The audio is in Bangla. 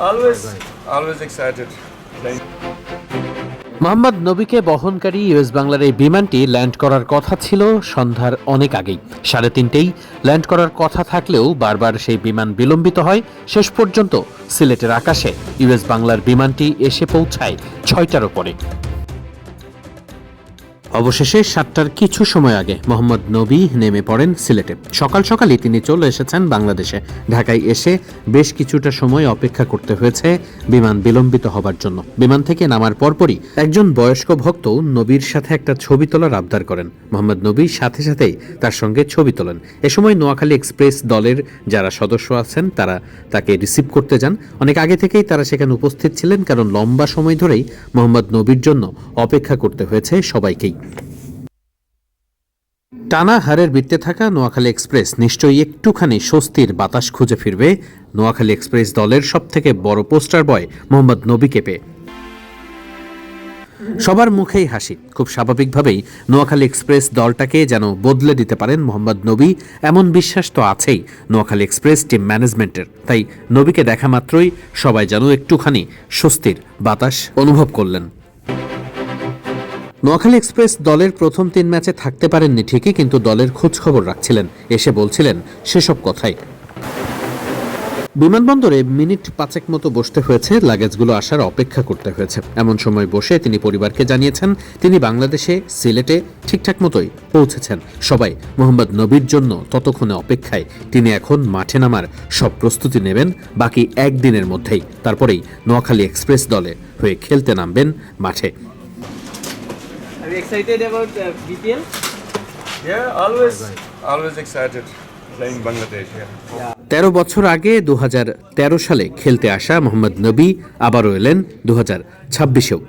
always excited. মোহাম্মদ নবীকে বহনকারী ইউএস বাংলার এই বিমানটি ল্যান্ড করার কথা ছিল সন্ধ্যার অনেক আগেই। 3:30টায় ল্যান্ড করার কথা থাকলেও বারবার সেই বিমান বিলম্বিত হয়। শেষ পর্যন্ত সিলেটের আকাশে ইউএস বাংলার বিমানটি এসে পৌঁছায় 6টার পরে। অবশেষে 7টার কিছু সময় আগে মোহাম্মদ নবী নেমে পড়েন সিলেটে। সকাল সকালই তিনি চলে এসেছেন বাংলাদেশে। ঢাকায় এসে বেশ কিছুটা সময় অপেক্ষা করতে হয়েছে বিমান বিলম্বিত হবার জন্য। বিমান থেকে নামার পরপরই একজন বয়স্ক ভক্ত নবীর সাথে একটা ছবি তোলার আবদার করেন। মোহাম্মদ নবী সাথে সাথেই তার সঙ্গে ছবি তোলেন। এ সময় নোয়াখালী এক্সপ্রেস দলের যারা সদস্য আছেন তারা তাকে রিসিভ করতে যান। অনেক আগে থেকেই তারা সেখানে উপস্থিত ছিলেন, কারণ লম্বা সময় ধরেই মোহাম্মদ নবীর জন্য অপেক্ষা করতে হয়েছে সবাইকেই। টানা হারের বৃত্তে থাকা নোয়াখালী এক্সপ্রেস নিশ্চয়ই একটুখানি স্বস্তির বাতাস খুঁজে ফিরবে নোয়াখালী এক্সপ্রেস দলের সবথেকে বড় পোস্টার বয় মোহাম্মদ নবীকে পেয়ে। সবার মুখেই হাসি। খুব স্বাভাবিকভাবেই নোয়াখালী এক্সপ্রেস দলটাকে যেন বদলে দিতে পারেন মোহাম্মদ নবী, এমন বিশ্বাস তো আছেই নোয়াখালী এক্সপ্রেস টিম ম্যানেজমেন্টের। তাই নবীকে দেখা মাত্রই সবাই যেন একটুখানি স্বস্তির বাতাস অনুভব করলেন। নোয়াখালী এক্সপ্রেস দলের প্রথম 3 ম্যাচে থাকতে পারেননি ঠিকই, কিন্তু দলের খোঁজ খবর রাখছিলেন, এসে বলছিলেন সেসব কথাই। বিমানবন্দরে মিনিট 5 মতো বসতে হয়েছে, লাগেজগুলো আসার অপেক্ষা করতে হয়েছে। এমন সময় বসে তিনি পরিবারকে জানিয়েছেন তিনি বাংলাদেশে সিলেটে ঠিকঠাক মতোই পৌঁছেছেন। সবাই মোহাম্মদ নবীর জন্য ততক্ষণে অপেক্ষায়। তিনি এখন মাঠে নামার সব প্রস্তুতি নেবেন বাকি একদিনের মধ্যেই। তারপরেই নোয়াখালী এক্সপ্রেস দলে হয়ে খেলতে নামবেন মাঠে। Are you excited about BPL? Yeah, always excited playing Bangladesh. Yeah. 13 বছর আগে 2013 সালে খেলতে আসা মোহাম্মদ নবী আবারও এলেন 2026-এও।